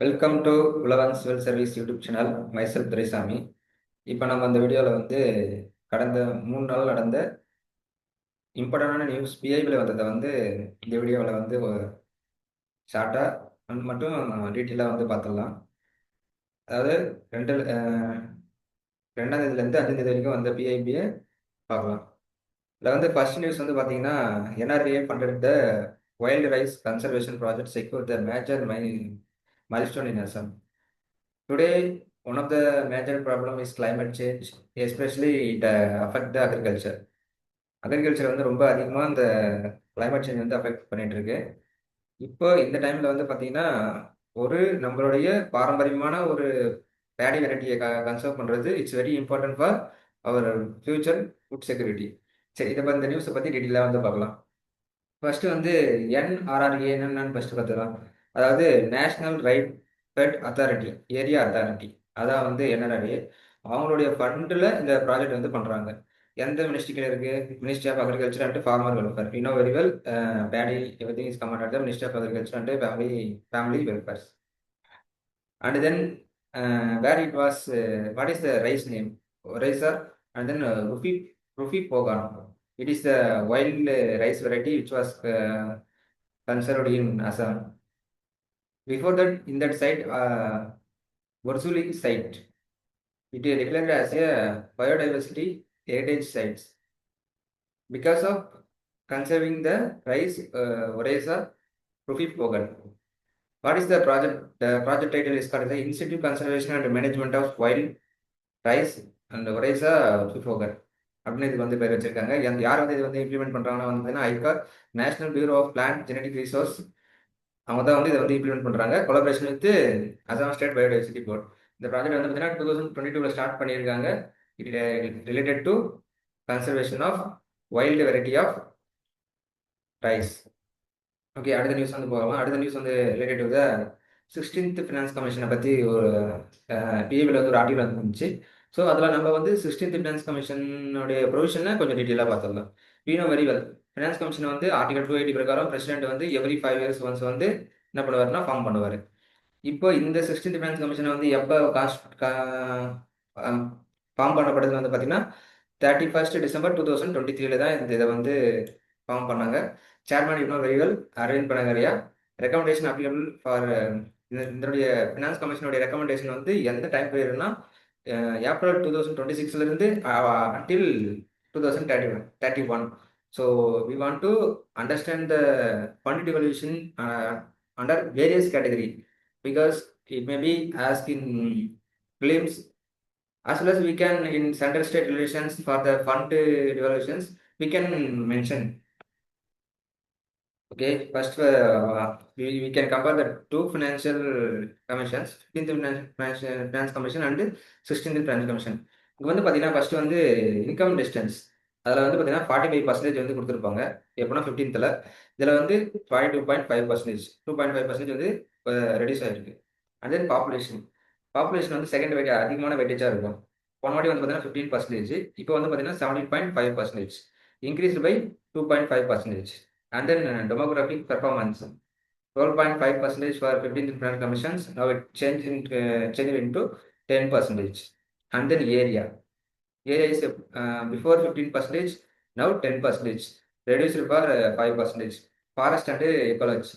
Welcome to Uzhavan civil service YouTube channel. Myself Duraisamy. இப்போ நம்ம இந்த வீடியோவில் வந்து கடந்த 3 நாள் நடந்த இம்பார்ட்டண்டான நியூஸ் பிஐபியில் வந்ததை வந்து இந்த வீடியோவில் வந்து ஷார்ட்டாக மட்டும் டீட்டெயிலாக வந்து பார்த்துடலாம். அதாவது 2ஆம் தேதியிலேருந்து 5ஆம் தேதி வரைக்கும் வந்த பிஐபியை பார்க்கலாம். இதில் வந்து ஃபர்ஸ்ட் நியூஸ் வந்து பார்த்தீங்கன்னா, NRA funded the wild rice conservation project secure the major milestone in Assam. Today, one of the major problem is climate change, especially it affect the agriculture. Agriculture வந்து ரொம்ப அதிகமாக இந்த climate சேஞ்ச் வந்து affect பண்ணிட்டு இருக்கு. இப்போ இந்த டைமில் வந்து பார்த்தீங்கன்னா, நம்மளுடைய பாரம்பரியமான ஒரு பேடி வெரைட்டியை கன்சர்வ் பண்ணுறது it's very important for our future food security. சரி, இந்த நியூஸை பற்றி டீட்டெயிலாக வந்து பார்க்கலாம். ஃபர்ஸ்ட் வந்து என்ஆர்ஆர்ஏ என்னன்னு ஃபர்ஸ்ட் பார்த்துக்கலாம். அதாவது national right fed authority, area authority, அதான் வந்து என்ஆர்ஆர்ஏ. அவங்களுடைய ஃபண்டில் இந்த ப்ராஜெக்ட் வந்து பண்ணுறாங்க. எந்த மினிஸ்ட்ரிக்கில் இருக்குது? Ministry of agriculture and farmer welfare. You know very well, paddy everything is comment at the ministry of agriculture and family welfares. And then where it was, what is the rice name? Raisa, and then Rufi Pogan. It is the wild rice variety which was conserved in Assam. Before that, in that site, Borsuli site, it is declared as a biodiversity heritage site because of conserving the rice, Raisa Rufi Pogan. What is the project? The project title is called the Institute Conservation and Management of Wild rice and Oryza ஃபிஃபோகர் அப்படின்னு இதுக்கு வந்து பேர் வச்சிருக்காங்க. யார் வந்து இது வந்து இம்ப்ளிமெண்ட் பண்ணுறாங்கன்னா வந்து பார்த்தீங்கன்னா ஐகா, national bureau of plant genetic resource. அவங்க தான் வந்து இதை வந்து இம்ப்ளிமெண்ட் பண்ணுறாங்க, collaboration with Assam state biodiversity board. இந்த ப்ராஜெக்ட் வந்து பார்த்தீங்கன்னா 2022 ஸ்டார்ட் பண்ணியிருக்காங்க. It related to conservation of wild variety of rice. Okay, அடுத்த நியூஸ் வந்து போகலாம். அடுத்த நியூஸ் வந்து related to the 16th finance கமிஷனை பற்றி ஒரு பிஏபியில் வந்து ஒரு ஆர்டிகல் வந்து இருந்துச்சு. ஸோ அதில் நம்ம வந்து 16th ஃபினான்ஸ் கமிஷனுடைய ப்ரொவிஷனை கொஞ்சம் டீட்டெயிலாக பார்த்துடலாம். We know very well, finance commission வந்து ஆர்டிகல் 280 பிரகாரம் பிரசிடென்ட் வந்து எவ்ரி 5 years ஒன்ஸ் வந்து என்ன பண்ணுவார்னா ஃபார்ம் பண்ணுவார். இப்போ இந்த 16th ஃபினான்ஸ் கமிஷனை வந்து எப்போ ஃபார்ம் பண்ணப்படுதுன்னு வந்து பார்த்தீங்கன்னா 31st December 2023 தான் இந்த இதை வந்து ஃபார்ம் பண்ணாங்க. Chairman you know very well, Arvind Panagariya. Recommendation applicable for இதனுடைய ஃபினான்ஸ் கமிஷனுடைய ரெக்கமெண்டேஷன் வந்து எந்த டைம் பீரியட்னா April 2026 until 2031. So we want to understand the fund devolution under various category because it may be ask in prelims as well as we can in central state relations for the fund devaluations we can mention. Okay, first we can compare the two financial commissions, 15th finance commission and 16th finance commission. இங்கே வந்து பார்த்தீங்கன்னா first வந்து income distance, அதில் வந்து பார்த்தீங்கன்னா 45% வந்து கொடுத்துருப்பாங்க எப்போனா 15th. இதில் வந்து 42.5%, 2.5% வந்து ரெடியூஸ் ஆகிருக்கு. அண்ட் தென் பாப்புலேஷன் வந்து செகண்ட் வெயிட் அதிகமான வெயிட்டேஜாக இருக்கும். போன வாட்டி வந்து பார்த்தீங்கன்னா 15%, இப்போ வந்து பார்த்தீங்கன்னா 17.5%, increased by 2.5%. And then demographic performance, 12.5% for 15th finance commissions. Now it changed into 10%. And then area is before 15%, now 10%, reduced for 5%. Forest and ecology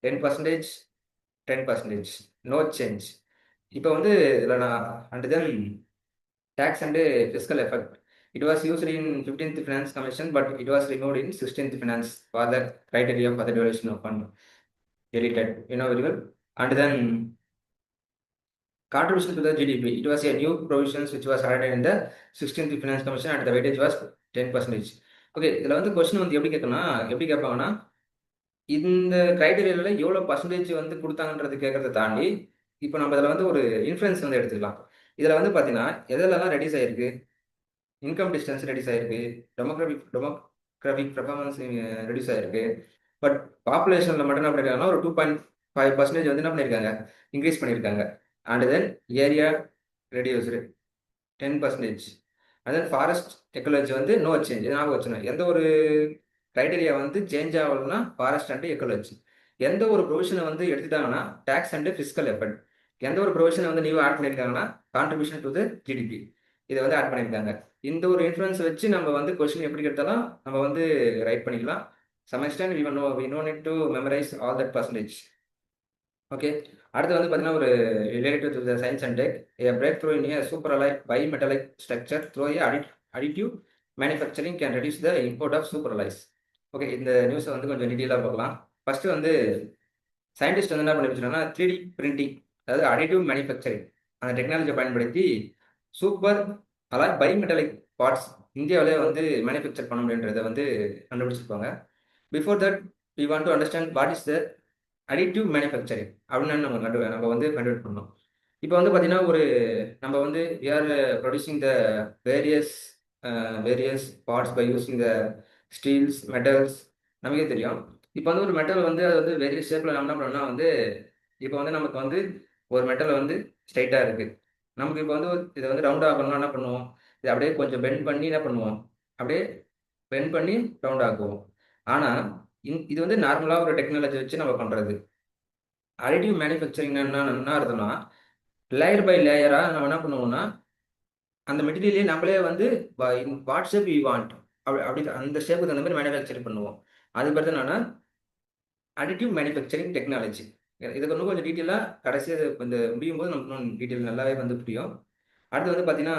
10%, 10%, no change. இப்போ வந்து இதில் and then tax and fiscal effect. It was used in 15th Finance Commission, but it was removed in 16th Finance for the criteria for the duration of fund. Deleted, you know very well. And then contribution to the GDP. It was a new provisions which was added in the 16th Finance Commission and the weightage was 10%. Okay, இதில் வந்து question வந்து எப்படி கேட்பாங்கன்னா இந்த கிரைட்டீரியாவில் எவ்வளோ percentage வந்து கொடுத்தாங்கன்றது கேட்கறத தாண்டி இப்போ நம்ம இதில் வந்து ஒரு இன்ஃப்ளூயன்ஸ் வந்து எடுத்துக்கலாம். இதில் வந்து பார்த்தீங்கன்னா எதெல்லாம் ரெடியூஸ் ஆகிருக்கு, இன்கம் டிஸ்டன்ஸ் ரெடியூஸ் ஆகிருக்கு, டெமோக்ராஃபிக் பெர்ஃபார்மன்ஸ் ரெடியூஸ் ஆகிருக்கு. பட் பாப்புலேஷனில் மட்டும் என்ன பண்ணியிருக்காங்கன்னா ஒரு 2.5% வந்து என்ன பண்ணியிருக்காங்க, இன்க்ரீஸ் பண்ணியிருக்காங்க. And then area reduced 10%. And then forest ecology வந்து நோ சேஞ்ச். ஞாபகம் வச்சுக்கணும், எந்த ஒரு க்ரைட்டீரியா வந்து சேஞ்ச் ஆகலைன்னா ஃபாரஸ்ட் அண்ட் எக்கோலஜி. எந்த ஒரு ப்ரொவிஷனை வந்து எடுத்துட்டாங்கன்னா டேக்ஸ் அண்ட் ஃபிஸ்கல் எஃபர்ட். எந்த ஒரு ப்ரொவிஷனை வந்து நியூ ஆட் பண்ணியிருக்காங்கன்னா கான்ட்ரிபியூஷன் டு த ஜிடிபி இதை வந்து ஆட் பண்ணியிருக்காங்க. இந்த ஒரு இன்ஃப்ளூயன்ஸ் வச்சு நம்ம வந்து கொஸ்டின் எப்படி எடுத்தாலும் நம்ம வந்து ரைட் பண்ணிக்கலாம். Some extent we no need to memorize all that percentage. Okay. அடுத்து வந்து பார்த்தீங்கன்னா ஒரு related to the science and tech breakthrough in super alloy bimetallic structure through additive manufacturing can reduce the import of super alloys. Okay, இந்த நியூஸை வந்து கொஞ்சம் டீட்டெயிலாக பார்க்கலாம். ஃபர்ஸ்ட் வந்து சயின்டிஸ்ட் வந்து என்ன பண்ணி வச்சுருக்காங்கன்னா 3D பிரிண்டிங், அதாவது அடிட்டிவ் மேனுஃபேக்சரிங் அந்த டெக்னாலஜியை பயன்படுத்தி super alloy bimetallic parts இந்தியாவிலே வந்து மேனுஃபேக்சர் பண்ண முடியுன்றதை வந்து கண்டுபிடிச்சிருப்பாங்க. Before that we want to understand what is the additive manufacturing அப்படின்னு நம்ம வந்து கண்டுபிடிட் பண்ணோம். இப்போ வந்து பார்த்தீங்கன்னா ஒரு நம்ம வந்து we are producing the various various parts by using the steels metals. நமக்கே தெரியும். இப்போ வந்து ஒரு மெட்டல் வந்து அது வந்து வேரியஸ் ஷேப்பில் நம்ம என்ன பண்ணோம்னா வந்து இப்போ வந்து நமக்கு வந்து ஒரு மெட்டல் வந்து ஸ்ட்ரைட்டாக இருக்குது. நமக்கு இப்போ வந்து இதை வந்து ரவுண்ட் ஆகணும்னா என்ன பண்ணுவோம்? இதை அப்படியே கொஞ்சம் பெண்ட் பண்ணி என்ன பண்ணுவோம்? அப்படியே பெண்ட் பண்ணி ரவுண்ட் ஆக்குவோம். ஆனால் இது வந்து நார்மலாக ஒரு டெக்னாலஜி வச்சு நம்ம பண்ணுறது. அடிட்டிவ் மேனுஃபேக்சரிங் என்ன அர்த்தம்னா லேயர் பை லேயராக நம்ம என்ன பண்ணுவோம்னா அந்த மெட்டீரியலே நம்மளே வந்து வாட் ஷேப் வி வாண்ட் அப்படி அந்த ஷேப்புக்கு தகுந்த மாதிரி மேனுஃபேக்சர் பண்ணுவோம். அதுக்கு அடுத்து என்னன்னா அடிட்டிவ் மேனுஃபேக்சரிங் டெக்னாலஜி. இதுக்கு இன்னும் கொஞ்சம் டீட்டெயிலாக கடைசியாக இந்த முடியும் போது நமக்கு இன்னும் டீட்டெயில் நல்லாவே வந்து புரியும். அடுத்து வந்து பார்த்தீங்கன்னா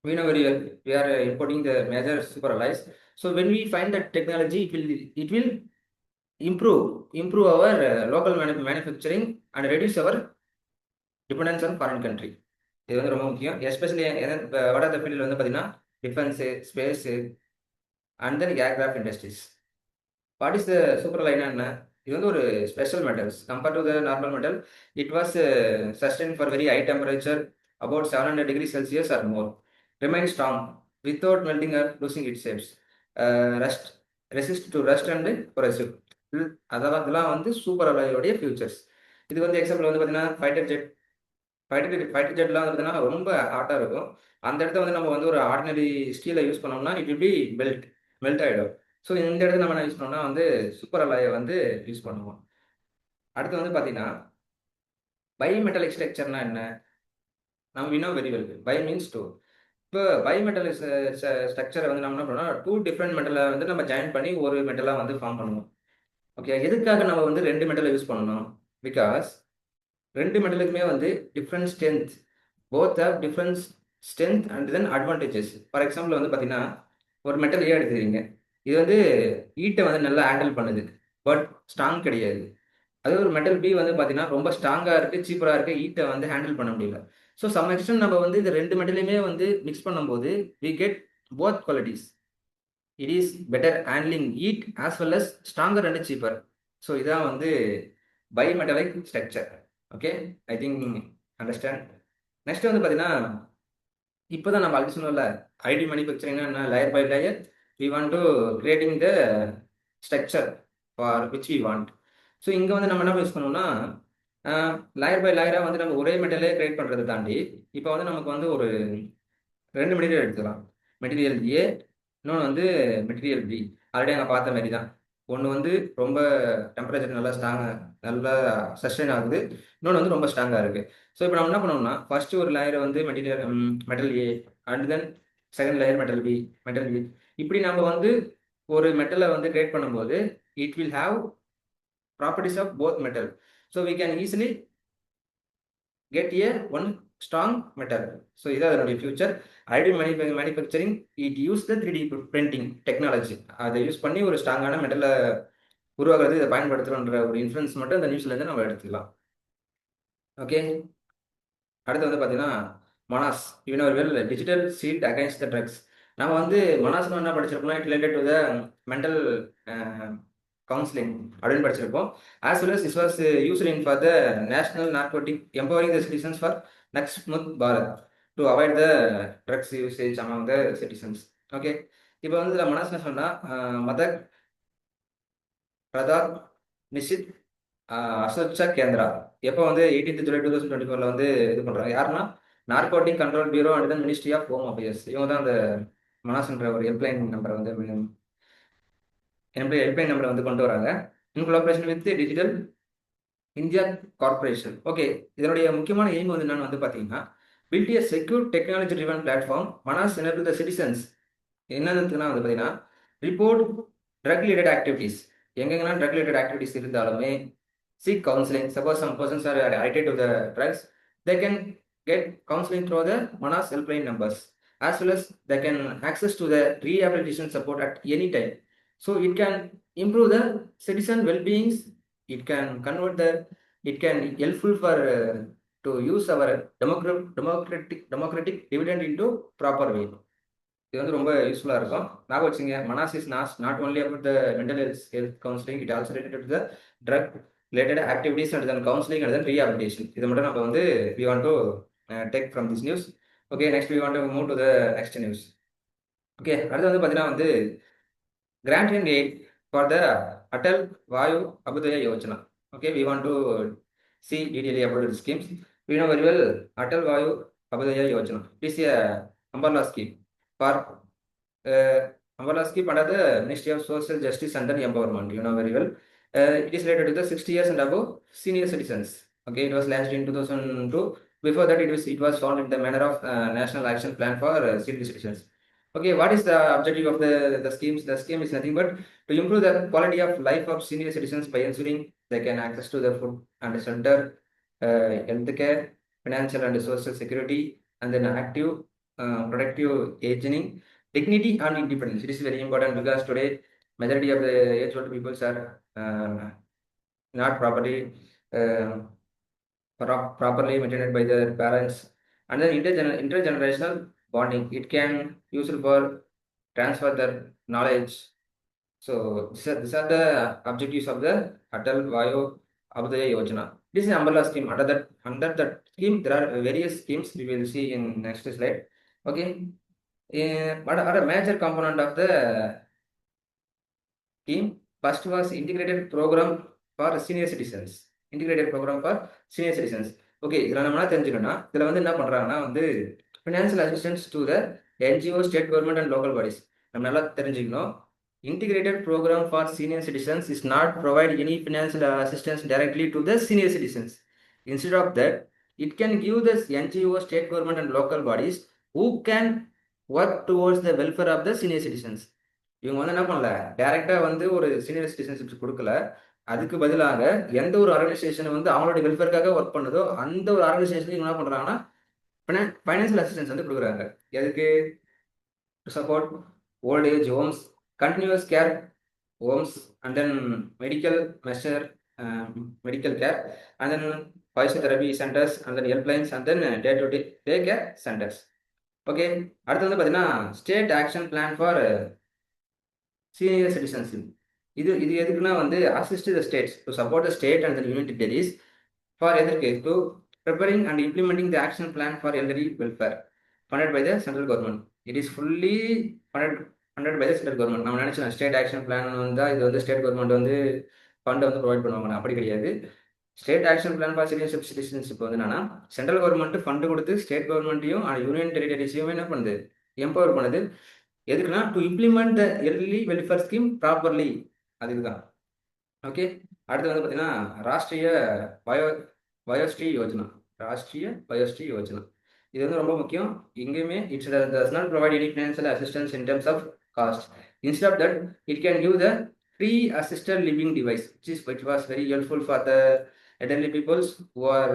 we know very well we are importing the major super alloys. So when we find that technology, it will improve our local manufacturing and reduce our dependence on foreign country. இது வந்து ரொம்ப முக்கியம். எஸ்பெஷலி வட த ஃபீல்டில் வந்து பார்த்தீங்கன்னா defence, space and then aircraft industries. What is the super அலைனா என்ன? இது வந்து ஒரு special metals compared to the normal metal. It was sustain for very high temperature about 700 degrees Celsius or more. Remain strong without melting or losing its shapes. Resist to rust and corrosive. அதெல்லாம் வந்து super அலாயோடைய features. இது வந்து example வந்து பார்த்தீங்கன்னா fighter ஜெட்லாம் வந்து பார்த்தீங்கன்னா ரொம்ப ஹாட்டாக இருக்கும். அந்த இடத்த வந்து நம்ம வந்து ஒரு ஆர்டினரி ஸ்டீலை யூஸ் பண்ணோம்னா இட் வில் பி மெல்ட் ஆகிடும். ஸோ இந்த இடத்துல நம்ம என்ன யூஸ் பண்ணோம்னா வந்து சூப்பர் அலாயை வந்து யூஸ் பண்ணுவோம். அடுத்து வந்து பார்த்தீங்கன்னா பைமெட்டலிக் ஸ்ட்ரக்சர்னா என்ன? நம்ம we know very well. Bi means two. இப்போ பைமெட்டல் ஸ்ட்ரக்சரை வந்து நம்ம என்ன பண்ணோம்னா 2 டிஃப்ரெண்ட் மெட்டலை வந்து நம்ம ஜாயின் பண்ணி ஒரு மெட்டலாக வந்து ஃபார்ம் பண்ணுவோம். ஓகே, எதுக்காக நம்ம வந்து 2 மெட்டலை யூஸ் பண்ணணும்? பிகாஸ் 2 மெட்டலுக்குமே வந்து different strength, both have different strength and then advantages. For example வந்து பார்த்தீங்கன்னா ஒரு மெட்டல் ஏன் எடுத்துக்கிறீங்க, இது வந்து ஈட்டை வந்து நல்லா ஹேண்டில் பண்ணுது, பட் ஸ்ட்ராங் கிடையாது. அதே ஒரு மெட்டல் பி வந்து பார்த்தீங்கன்னா ரொம்ப ஸ்ட்ராங்காக இருக்குது, சீப்பராக இருக்குது, ஈட்டை வந்து ஹேண்டில் பண்ண முடியல. ஸோ சம் எக்ஸ்டென்ட் நம்ம வந்து இந்த 2 மெட்டலையுமே வந்து மிக்ஸ் பண்ணும்போது we get both qualities. It is better handling it as well as stronger and cheaper. So இதான் வந்து bimetallic structure. Okay, I think understand. Next வந்து பார்த்தீங்கன்னா இப்போ தான் நம்ம ஆல்ரெடி சொன்னோம்ல ஐடி மேனுஃபேக்சரிங்னா என்ன, layer by layer we want to creating the structure for which we want. So இங்கே வந்து நம்ம என்ன யூஸ் பண்ணோம்னா லேயர் பை லேயராக வந்து நம்ம ஒரே மெட்டீரியலே கிரியேட் பண்ணுறதை தாண்டி இப்போ வந்து நமக்கு வந்து ஒரு 2 மெட்டீரியல் எடுத்துக்கலாம். மெட்டீரியல் ஏ, இன்னொன்று வந்து மெட்டீரியல் பி. ஆல்ரெடி அங்கே பார்த்த மாதிரி தான். ஒன்று வந்து ரொம்ப டெம்பரேச்சர் நல்லா சஸ்டெயின் ஆகுது, இன்னொன்று வந்து ரொம்ப ஸ்ட்ராங்காக இருக்குது. ஸோ இப்போ நம்ம என்ன பண்ணோம்னா ஃபர்ஸ்ட் ஒரு லேயரை வந்து metal A and then second layer metal B இப்படி நம்ம வந்து ஒரு மெட்டலை வந்து கிரியேட் பண்ணும்போது it will have properties of both metal. So we can easily get a one strong metal. So இதான் அதனுடைய ஃபியூச்சர். additive manufacturing it use the 3D printing technology. அதை யூஸ் பண்ணி ஒரு ஸ்ட்ராங்கான மெட்டலை உருவாக்குறது இதை பயன்படுத்துகிறோன்ற ஒரு இன்ஃப்ளூயன்ஸ் மட்டும் இந்த நியூஸ்லேருந்து நம்ம எடுத்துக்கலாம். ஓகே, அடுத்து வந்து பார்த்தீங்கன்னா Manas even well digital shield against the drugs. நம்ம வந்து மனாஸ்னு என்ன படிச்சிருக்கோம்னா it related to the mental counselling அப்படின்னு படிச்சிருப்போம். as well as this was used in for the national narcotic empowering the citizens for next month Bharat to avoid the drugs usage among the citizens. Okay, இப்போ வந்து மனசுல சொன்னா மதக் பிரதாப் நிஷித் அசோச்சா கேந்திரா எப்போ வந்து 18th July 2024 வந்து இது பண்றாங்க. யாருன்னா narcotic control bureau and then ministry of home affairs. இவங்க தான் அந்த மனாஸ்ன்ற ஒரு ஹெல்ப்லைன் நம்பரை வந்து கொண்டு வராங்க. In collaboration with Digital India Corporation. Okay, இதனுடைய முக்கியமான எய்ம் வந்து என்னன்னு வந்து பார்த்தீங்கன்னா, build a secure technology driven platform Manas enable the citizens. என்னதுன்னா வந்து பார்த்தீங்கன்னா, ரிப்போர்ட் ட்ரக் ரிலேட்டட் ஆக்டிவிட்டீஸ். எங்கெங்கெல்லாம் ட்ரக் ரிலேட்டட் ஆக்டிவிட்டீஸ் இருந்தாலுமே seek counseling. Suppose some persons are addicted to the drugs, they can get counseling through the Manas helpline numbers, as well as they can access to the rehabilitation support at any time. So it can improve the citizen well-beings. It can convert the, it can helpful for to use our democratic dividend into proper way. இது வந்து ரொம்ப யூஸ்ஃபுல்லாக இருக்கும். ஞாபகம் வச்சுங்க, Manas is not only about the mental health counselling, it also related to the drug related activities and then counselling and then rehabilitation. இது மட்டும் நம்ம வந்து we want to take from this news. Okay, next we want to move to the next news. Okay, அடுத்து வந்து பார்த்தீங்கன்னா வந்து grant and aid for the Atal Vayu Abhyudaya Yojana. Okay, we want to see detail about the schemes. We know very well Atal Vayu Abhyudaya Yojana. This is a umbrella scheme for umbrella scheme under the Ministry of Social Justice and then Empowerment. You know very well. It is related to the 60 years and above senior citizens. Okay, it was launched in 2002. Before that, it was found in the manner of National Action Plan for senior citizens. Okay, what is the objective of the schemes? The scheme is nothing but to improve the quality of life of senior citizens by ensuring they can access to the food and shelter, health care, financial and social security, and then active, productive aging, dignity and independence. It is very important because today majority of the age-old people are not properly properly maintained by their parents, and then intergenerational bonding. It can used for transfer their knowledge. So these are the objectives of the Atal Vayu Abhyudaya Yojana. This is an umbrella scheme. Under that scheme, there are various schemes we will see in next slide. Okay, what are a major component of the scheme? First was integrated program for senior citizens. Integrated program for senior citizens. Okay, இதில் நம்ம என்ன தெரிஞ்சுக்கணும்னா, இதில் வந்து என்ன பண்ணுறாங்கன்னா வந்து financial assistance to the NGO, state government and local bodies. நம்ம நல்லா தெரிஞ்சுக்கணும். Integrated program for senior citizens is not provide any financial assistance directly to the senior citizens. Instead of that, it can give the NGO, state government and local bodies who can work towards the welfare of the senior citizens. இவங்க வந்து என்ன பண்ணல, டைரக்டா வந்து ஒரு senior citizenship கொடுக்கல. அதுக்கு பதிலாக எந்த ஒரு ஆர்கனைசேஷன் வந்து அவங்களுடைய வெல்ஃபேருக்காக ஒர்க் பண்ணுதோ அந்த ஒரு ஆர்கனைசேஷன் இவங்க என்ன பண்றாங்கன்னா ஃபைனான்சியல் அசிஸ்டன்ஸ் வந்து கொடுக்குறாங்க. எதுக்கு? To support old age homes, continuous care homes, and then medical measure, medical care, and then physiotherapy centers, and then helplines, and then day care centers. Okay, அடுத்து வந்து பார்த்தீங்கன்னா state action plan for senior citizenship. இது எதுக்குன்னா வந்து assist the states to support the state and union territories for எதற்கு? To preparing and implementing the action plan for elderly welfare funded by the central government. It is fully funded by the central government. நம்ம நினச்சோம் state action plan வந்தால் இது வந்து state government வந்து ஃபண்டை வந்து provide பண்ணுவாங்க. அப்படி கிடையாது. State action plan for citizenship வந்து என்னன்னா, சென்ட்ரல் கவர்மெண்ட் ஃபண்டு கொடுத்து ஸ்டேட் கவர்மெண்ட்டையும் யூனியன் டெரிட்டரிஸையும் என்ன பண்ணுது? எம்பவர் பண்ணுது. எதுக்குன்னா to implement the early welfare scheme properly. அதுக்கு தான். ஓகே, அடுத்து வந்து பார்த்தீங்கன்னா ராஷ்ட்ரிய வயோஸ்ரீ யோஜனா. ராஷ்ட்ரிய வயோஸ்ரீ யோஜனா இது வந்து ரொம்ப முக்கியம். எங்கேயுமே it's does not provide any financial assistance in terms of cost. Instead of that, it can give the free assisted living device which was very helpful for the elderly peoples who are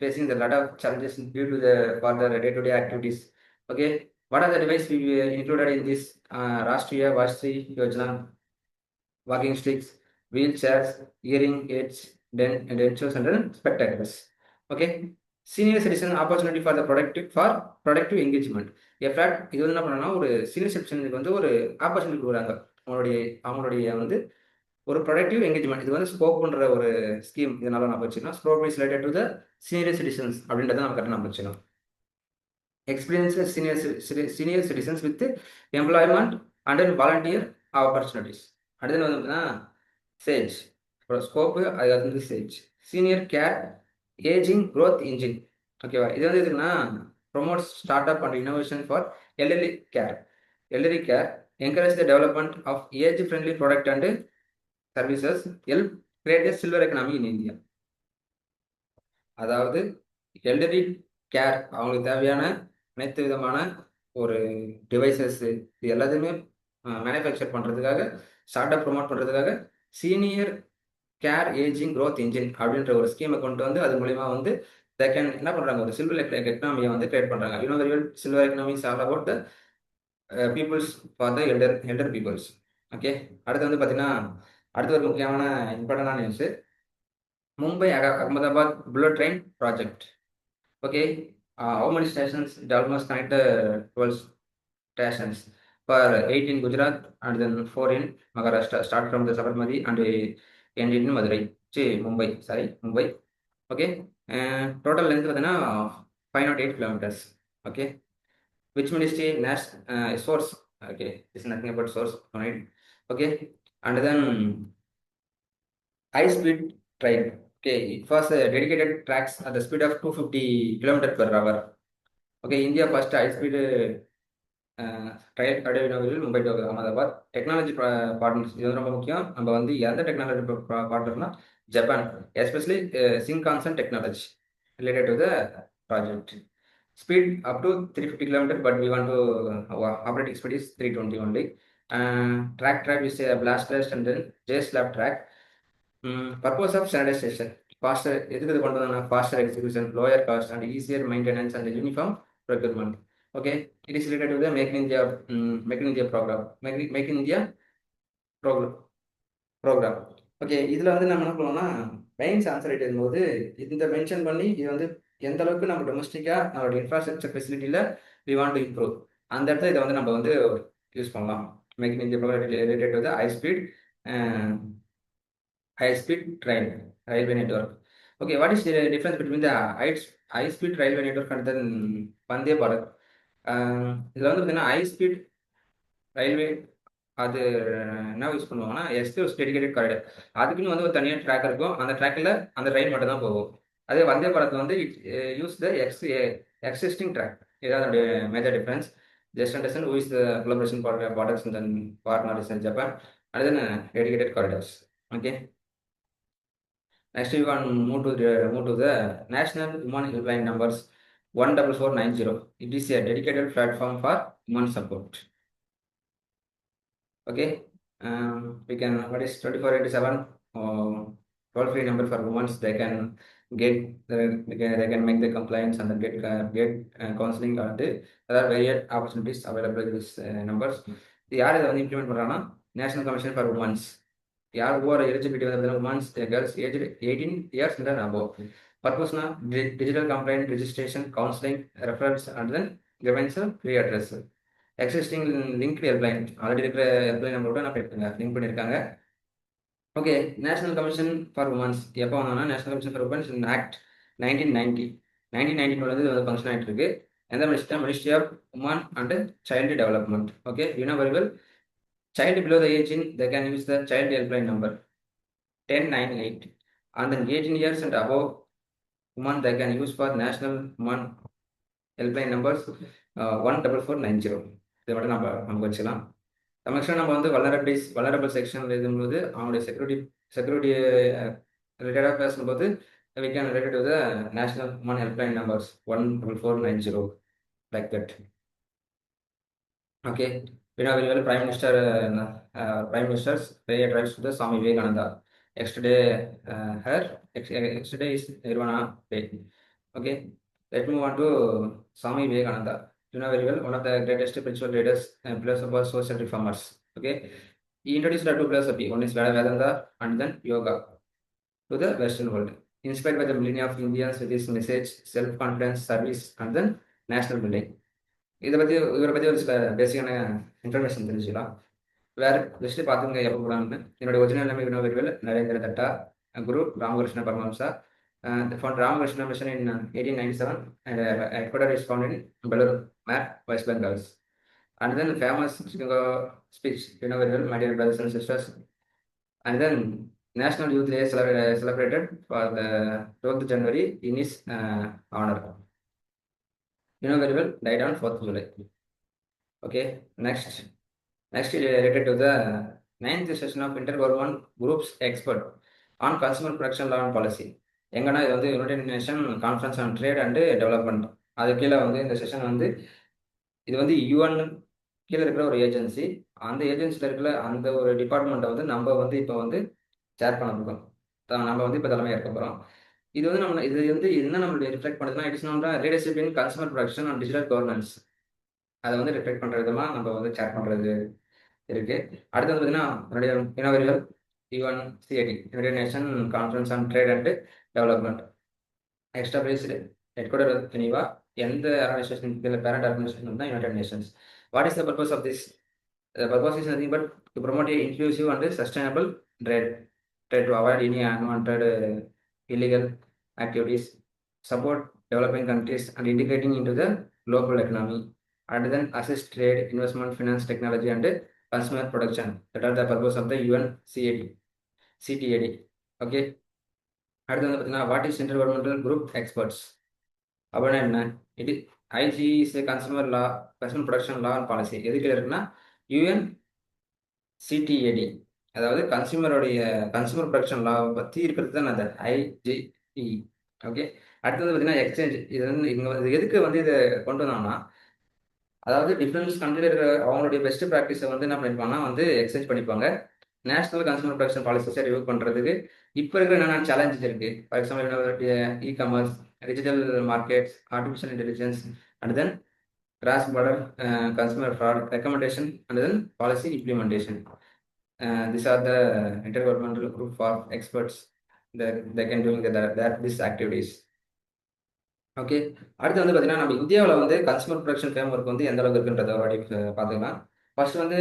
facing the lot of challenges due to the for their day-to-day activities. Okay, what are the devices we included in this Rashtriya Vashri Yojana? Walking sticks, wheelchairs, hearing aids, dentures, and then spectacles. Okay, senior citizen opportunity for the productive engagement. எஃப்ராட் இது வந்து என்ன பண்ணணும்னா, ஒரு senior சிட்டிசனுக்கு வந்து ஒரு opportunity கொடுக்குறாங்க. அவங்களுடைய வந்து ஒரு ப்ரொடக்டிவ் என்கேஜ்மெண்ட். இது வந்து ஸ்கோப் பண்ணுற ஒரு ஸ்கீம். இதனால நம்ம வச்சுக்கணும் scope is related to the senior citizens அப்படின்றத நம்ம கரெக்டாக நம்ம வச்சுக்கணும். Experience senior citizens with employment and then volunteer opportunities. அடுத்து வந்து பார்த்தீங்கன்னா சேஜ் ஸ்கோப்பு, அது வந்து SAGE senior care ageing growth engine. ஓகேவா? இது வந்து எதுக்குன்னா promote start up and innovation for elderly care. Elderly care encourage the development of age friendly product and services help create a silver economy in India. அதாவது elderly care அவங்களுக்கு தேவையான அனைத்து விதமான ஒரு டிவைசஸ் இது எல்லாத்தையுமே மேனுஃபேக்சர் பண்ணுறதுக்காக ஸ்டார்ட் அப் ப்ரொமோட் பண்ணுறதுக்காக senior care ageing growth engine அப்படின்ற ஒரு ஸ்கீமை கொண்டு வந்து அது மூலிமா வந்து தே கேன் என்ன பண்ணுறாங்க ஒரு சில்வர் எக்கனாமியை வந்து கிரியேட் பண்ணுறாங்க. Very well silver economies all about the peoples for the elder peoples. Okay, அடுத்து வந்து பார்த்தீங்கன்னா அடுத்து ஒரு முக்கியமான இம்பார்ட்டண்டான news Mumbai Ahmedabad bullet train project. Okay, how many stations? It almost connect 12 stations for 8 in Gujarat and then 4 in Maharashtra. Start from the Sabarmati and end in Madurai. Mumbai. Sorry, Mumbai. Okay. Total length was 508 kilometers. Okay. Which ministry? Source. Okay. It's nothing about source. Right. Okay. And then high speed train. Okay. It was dedicated tracks at the speed of 250 kilometers per hour. Okay, India first high speed trial கடைவினவில் Mumbai to Ahmedabad. Technology partners இது வந்து ரொம்ப முக்கியம். நம்ம வந்து எந்த technology பார்ட்னர்னா Japan, especially Shinkansen technology related to the project. Speed up to 350 kilometre but we want to operating speed is 320 only. Track is ballastless and then J slab track. Purpose of standardisation faster எதுக்கு இது கொண்டு வந்தாங்க? Faster execution, lower cost and easier maintenance and uniform procurement. Okay, it is related to the Make in India program. Make in India program. Okay, இதில் வந்து நம்ம என்ன பண்ணுவோம்னா mains answer right எழுதும்போது இந்த மென்ஷன் பண்ணி இது வந்து எந்த அளவுக்கு நம்ம டொமஸ்டிக்காக நம்மளோட இன்ஃப்ராஸ்ட்ரக்சர் ஃபெசிலிட்டியில் வி வாண்ட் டு இம்ப்ரூவ் அந்த இடத்துல இதை வந்து நம்ம வந்து யூஸ் பண்ணலாம். Make in India programme related to the high speed train railway network. Okay, what is the difference between the high speed railway network and then Vande Bharat? இதில் வந்து பார்த்தீங்கன்னா ஹை ஸ்பீட் ரயில்வே அது என்ன use பண்ணுவாங்கன்னா express dedicated corridor. அதுக்குன்னு வந்து ஒரு தனியாக ட்ராக் இருக்கும். அந்த ட்ராக்கில் அந்த ரயில் மட்டும் தான் போகும். அதே வந்தே பாரத் வந்து it use the existing track. இதுதான் அதோடைய major difference. Just understand who is the collaboration partners and then partners in Japan and then dedicated corridors. Okay, next we want move to the national human helpline numbers 14490. It is a dedicated platform for human support. Okay, we can what is 2487 toll free number for women. They can get they can make the complaints and then get counseling and there are various opportunities available with these numbers. யார் இதை வந்து implement பண்ணுறாங்கன்னா national commission for womens. யார் who are eligibility வந்து womens girls age 18 years and above. பர்பஸ்னா digital complaint registration, counselling, reference and then grievance redress. Existing link helpline already இருக்கிற helpline நம்பரோட நான் லிங்க் பண்ணியிருக்காங்க. Okay, national commission for womens எப்போ வந்தோம்னா national commission for womens in act 1990 வந்து function ஆகிட்டு இருக்கு. எந்த ministry of women and child development. Okay, very well child below the age they can use the child helpline number 1098 and then 18 years and above women they can use for national women helpline numbers 14490. இதை மட்டும் நம்ம வச்சுக்கலாம். தமிழ்நாடு நம்ம வந்து vulnerable section எழுதும்போது அவங்களுடைய security ரிலேட்டடாக பேசும்போது we can relate to the national women helpline numbers 14490 like that. Okay, very well. Prime Minister's prayer drives to the Swami Vivekananda. Yesterday is Nirvana Day. Okay, let me move on to Swami Vivekananda. You know very well, one of the greatest spiritual leaders and philosophers, social reformers. Okay, he introduced two philosophy. One is Vedanta and then yoga to the Western world. Inspired by the millennia of Indians with his message, self-confidence, service, and then national building. இவரை பற்றி ஒரு சில பேசிக்கான information தெரிஞ்சுக்கலாம். வேறு list பார்த்துங்க எப்போ போடான்னு. என்னுடைய ஒரிஜினல் நேம் வினோவிரிவில் Narendra Datta. Guru Ramakrishna Paramahamsa. Found Ramakrishna mission in 1897 and headquarters is found in Belur Map, West Bengal. And then famous speech, very well, my dear brothers and sisters. And then National Youth Day celebrated for the 12th January in his honor. Very well, died on 4th July. Okay, next related to the 9th session of Intergovernment Groups Expert on Consumer Protection Law and Policy. எங்கன்னா இது வந்து United nation conference on trade and development. அது கீழே வந்து இந்த session வந்து இது வந்து யுஎன் கீழே இருக்கிற ஒரு ஏஜென்சி. அந்த ஏஜென்சியில் இருக்கிற அந்த ஒரு டிபார்ட்மெண்ட்டை வந்து நம்ம வந்து இப்போ வந்து சேர் பண்ண போகிறோம். நம்ம வந்து இப்போ தலைமையாக இருக்க போகிறோம். இது வந்து இது வந்து என்ன நம்மளுடைய ரிஃப்ளெக்ட் பண்ணுதுன்னா, இட்ஸ் நம்ம leadership in consumer production and digital governance. அதை வந்து ரிஃப்ளெக்ட் பண்ணுற விதமாக நம்ம வந்து சேர் பண்ணுறது இருக்கு. அடுத்து வந்து பார்த்தீங்கன்னா என்னுடைய இனவரிகள் UNCTAD, united nation conference on trade and development, established headquarter Geneva. எந்த ஆர்கனைசேஷன் இதில் பேரண்ட் ஆர்கனைசேஷன் தான் united nations. What is the purpose of this? The purpose is nothing but to promote a inclusive and sustainable trade to avoid any unwanted illegal activities, support developing countries and integrating into the global economy, and then assist trade, investment, finance, technology, and consumer protection. That are the purpose of the UNCAD, CTAD. Okay. அடுத்து வந்து பார்த்தீங்கன்னா, what is இன்டர்கவர்மெண்டல் group experts அப்படின்னா என்ன? இது IG is consumer law, consumer production law and policy. எதுக்கு இருக்குன்னா UNCTAD, அதாவது consumer production லா பற்றி இருக்கிறது தான் அந்த ஐஜிஇ. ஓகே. அடுத்தது பார்த்தீங்கன்னா எக்ஸ்சேஞ்ச். இது வந்து இங்கே எதுக்கு வந்து இதை கொண்டு வந்தோம்னா, அதாவது டிஃப்ரெண்ட்ஸ் கண்ட்ரியில் இருக்கிற அவங்களுடைய பெஸ்ட் ப்ராக்டிஸை வந்து என்ன பண்ணிப்பாங்கன்னா வந்து எக்ஸ்சேஞ்ச் பண்ணிப்பாங்க. நேஷனல் கன்சூமர் ப்ரொடக்ஷன் பாலிசிஸை ரிவ்யூ பண்ணுறதுக்கு இப்போ இருக்கிற என்னென்ன சேலஞ்சஸ் இருக்குது. For example e-commerce, digital markets, artificial intelligence, and then cross border consumer fraud, recommendation, and then policy implementation. These are the intergovernmental group of experts that they can doing these activities. Okay. அடுத்து வந்து பார்த்தீங்கன்னா, நம்ம இந்தியாவில் வந்து consumer production framework வந்து எந்த அளவுக்கு இருக்குன்றத ஒரு வாட்டி பார்த்துக்கலாம். ஃபர்ஸ்ட் வந்து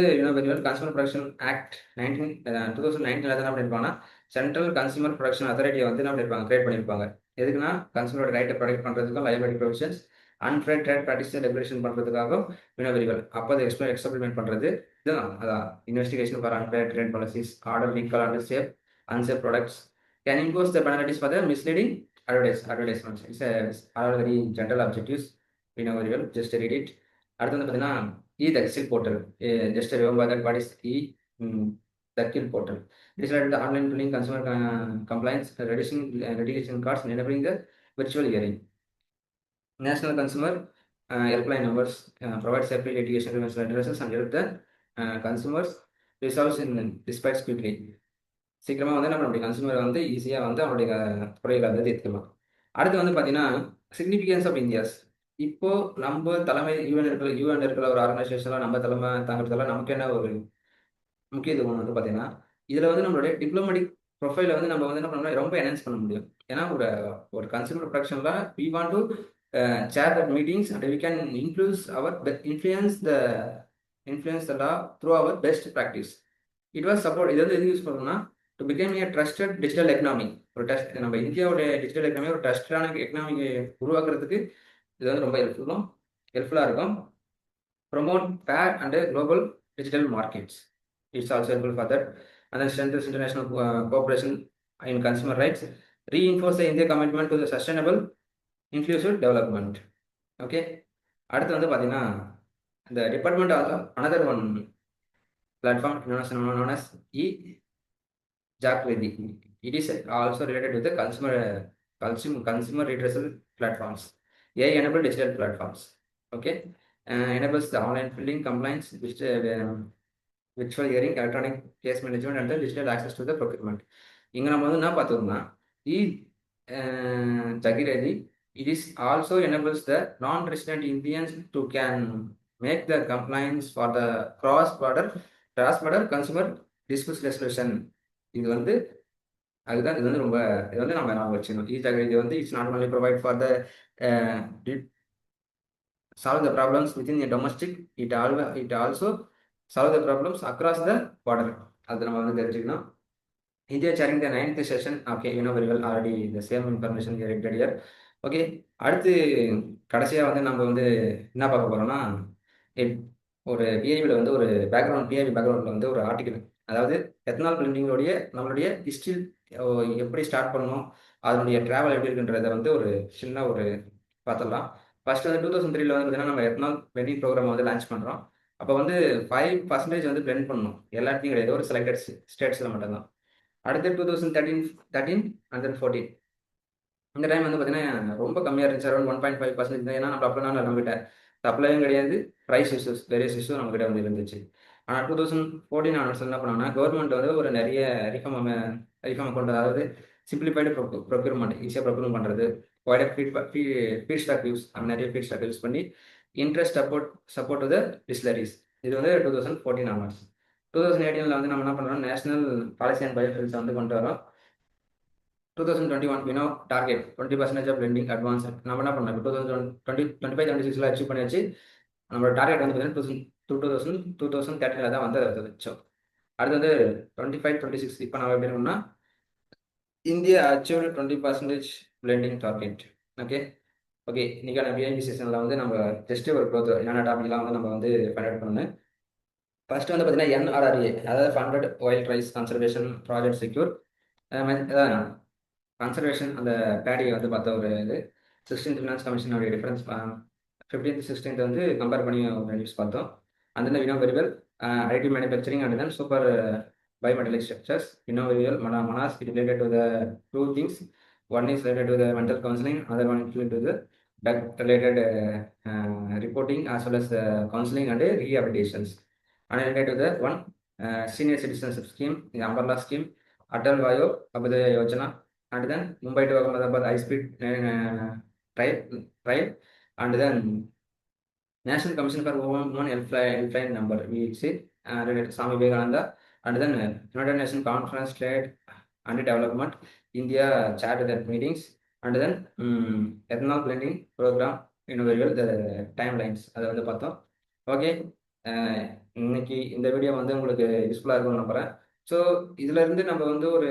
கன்சூமர் ப்ரொடக்ஷன் ஆக்ட் 2019 என்ன பண்ணியிருப்பாங்கன்னா, சென்ட்ரல் கன்சூமர் ப்ரொடக்ஷன் அத்தாரிட்டியை வந்து என்ன பண்ணியிருப்பாங்க, கிரியேட் பண்ணியிருப்பாங்க. எதுக்குன்னா கன்சூமரோட ரைட்டை ப்ரொடெக்ட் பண்ணுறதுக்கும், லைபிலிட்டி ப்ரொவிஷன்ஸ், அன்ஃபேர் ட்ரேட் ப்ராக்டிஸை ரெகுலேஷன் பண்ணுறதுக்காகவும் வினவரிகள். அப்போ அதை எக்ஸ்பெரிமெண்ட் பண்ணுறது இதுதான். அதான் investigation for unfair trade policies, order legal and safe unsafe products, can impose the penalties for the misleading advertisements. It's all very general objectives. We know very well. Just read it. அடுத்து வந்து பார்த்தீங்கன்னா the Exil portal. Just remember that what is the Exil portal. This is the online billing, consumer compliance, reducing litigation costs, and enabling the virtual hearing. National consumer helpline numbers provide separate litigation addresses and help the consumers resolve in disputes quickly. சீக்கிரமாக வந்து நம்மளுடைய consumer வந்து ஈஸியாக வந்து அவனுடைய குறைகளை வந்து தீர்த்துக்கலாம். அடுத்து வந்து பார்த்தீங்கன்னா சிக்னிஃபிகன்ஸ் ஆஃப் இந்தியாஸ். இப்போது நம்ம தலைமை யூஎன் இருக்கிற ஒரு ஆர்கனைசேஷனில் நம்ம தலைமை தாங்கிறதுல நமக்கு என்ன ஒரு முக்கியத்துவம் வந்து பார்த்தீங்கன்னா, இதில் வந்து நம்மளுடைய டிப்ளமேட்டிக் ப்ரொஃபைலை வந்து நம்ம வந்து என்ன பண்ணோம்னா ரொம்ப என்ஹான்ஸ் பண்ண முடியும். ஏன்னா ஒரு கன்சூமர் ப்ரொடக்ஷனில் we want to share that meetings and we can influence the law through our best practice. It was support. இது வந்து எது யூஸ் பண்ணணும்னா, to become a trusted digital economy. நம்ம இந்தியாவுடைய டிஜிட்டல் எக்கனாமி ஒரு ட்ரஸ்டடான எக்கனாமியை உருவாக்குறதுக்கு இது வந்து ரொம்ப ஹெல்ப்ஃபுல்லாக இருக்கும். Promote fair and global digital markets. It's also helpful for that. And then strengthens international cooperation in consumer rights, reinforce the India commitment to the sustainable inclusive development. Okay. அடுத்து வந்து பார்த்தீங்கன்னா இந்த department another one platform known as e-Jagkriti. It is also related to the consumer redressal platforms, AI-enabled digital platforms. Okay, enables the online billing, compliance, virtual hearing, electronic case management, and the digital access to the procurement. இங்கே நம்ம வந்து என்ன பார்த்தோம்னா Jagkriti, it is also enables the non-resident Indians to can make the compliance for the cross-border consumer dispute resolution. இது வந்து அதுதான். இது வந்து ரொம்ப இது வந்து நம்ம ஞாபகம் வச்சுக்கணும். இது வந்து it's not only provide for the solve the problems within the domestic, it also solve the problems across the border. அது நம்ம வந்து தெரிஞ்சுக்கணும். இந்தியா சேரிங் த 9th session. Okay, very well already the same information here. Okay. அடுத்து கடைசியாக வந்து நம்ம வந்து என்ன பார்க்க போகிறோம்னா, ஒரு பிஐபியில் வந்து ஒரு பிஐபி பேக்ரவுண்டில் வந்து ஒரு ஆர்டிக்கல், அதாவது எத்தனால் பிளண்டிங்கோடைய நம்மளுடைய ஹிஸ்ட்ரி எப்படி ஸ்டார்ட் பண்ணணும், அதனுடைய ட்ராவல் எப்படி இருக்குன்றதை வந்து ஒரு சின்ன ஒரு பார்த்துடலாம். ஃபர்ஸ்ட் வந்து 2003 வந்து பார்த்தீங்கன்னா நம்ம எத்தனால் பிளண்டிங் ப்ரோக்ராம் வந்து லான்ச் பண்ணுறோம். அப்போ வந்து 5% வந்து பிளெண்ட் பண்ணணும். எல்லாத்தையும் கிடையாது, ஒரு செலக்டட் ஸ்டேட்ஸில் மட்டும்தான். அடுத்து 2013 அண்ட் தென் 14 இந்த டைம் வந்து பார்த்தீங்கன்னா ரொம்ப கம்மியாக இருந்துச்சு. அரௌண்ட் 1.5% தான். ஏன்னா நம்ம அப்ளைனால நம்மகிட்ட சப்ளையும் கிடையாது, ப்ரைஸ் இஷ்யூஸ் வேரியஸ் இஷ்யூ நம்மகிட்ட வந்து இருந்துச்சு. ஆனால் 2014 ஆனர்ஸ் என்ன பண்ணாங்கன்னா, கவர்மெண்ட் வந்து ஒரு நிறைய ரிஃபார்ம் கொண்டு, அதாவது சிம்பிளிஃபைடு ப்ரொக்யூர்மெண்ட், ஈஸியாக ப்ரொக்யூர் பண்ணுறது, வைடர் ஃபீட் ஸ்டாக் யூஸ், நிறைய ஃபீட் ஸ்டாக் யூஸ் பண்ணி interest support to the distilleries. இது வந்து 2014 ஆனர்ஸ். 2018 வந்து நம்ம என்ன பண்ணுறோம், நேஷனல் பாலிசி அண்ட் பயோஃபில்ஸை வந்து கொண்டு வரோம். 2021 டார்கெட் 20% ஆஃப் லெண்டிங் அட்வான்ஸ் நம்ம என்ன பண்ணோம், இப்போ 2025-26 அச்சீவ் பண்ணியாச்சு. நம்மளோட டார்கெட் வந்து பார்த்தீங்கன்னா 2013 தான் வந்து அதை வச்சோம். அடுத்து வந்து 25-26 இப்போ நம்ம எப்படி இருக்கோம்னா, India achieve 20% lending target. Okay okay இன்னைக்கான விஐபி செஷனில் வந்து நம்ம ஜஸ்ட் ஒரு க்ளோத் என்னென்ன டாபிக்லாம் வந்து நம்ம வந்து ஃபைண்ட் பண்ணணும். ஃபர்ஸ்ட் வந்து பார்த்தீங்கன்னா என்ஆர்ஆர்ஏ, அதாவது funded wild rice conservation project secure. Conservation அந்த பேடியை வந்து பார்த்த ஒரு இது. 16th finance கமிஷனுடைய difference 15th 16th வந்து கம்பேர் பண்ணி ஒரு நியூஸ் பார்த்தோம். அந்த we know very well additive manufacturing and then super bimetallic structures. We know very well Manas it related to the two things. One is related to the mental counselling, other one related to the drug related reporting as well as counseling and rehabilitations. And related to the one senior citizenship scheme, the umbrella scheme, Atal Vayo Abhyudaya Yojana, and then Mumbai to Ahmedabad high speed trail, and then National Commission for Women Helpline Number, we see related to Swami Vivekananda, and then United Nations Conference Trade and Development, India chat that meetings, and then ethanol blending program, very well the timelines அதை வந்து பார்த்தோம். Okay இன்னைக்கு இந்த video வந்து உங்களுக்கு யூஸ்ஃபுல்லாக இருக்கும்னு நம்புகிறேன். ஸோ இதிலேருந்து நம்ம வந்து ஒரு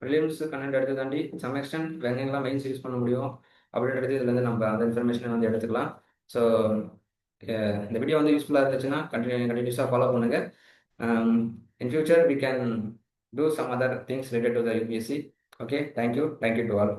ப்ரிலிம்ஸ் கண்டென்ட் எடுத்து தாண்டி சம் எக்ஸ்டென்ட் வெங்கெல்லாம் மெயின்ஸ் யூஸ் பண்ண முடியும் அப்படின்றது இதுலேருந்து நம்ம அந்த இன்ஃபர்மேஷனை வந்து எடுத்துக்கலாம். ஸோ இந்த வீடியோ வந்து யூஸ்ஃபுல்லாக இருந்துச்சுன்னா கண்டினியூஸாக ஃபாலோ பண்ணுங்கள். In future we can do some other things related to the UPSC. Okay, thank you to all.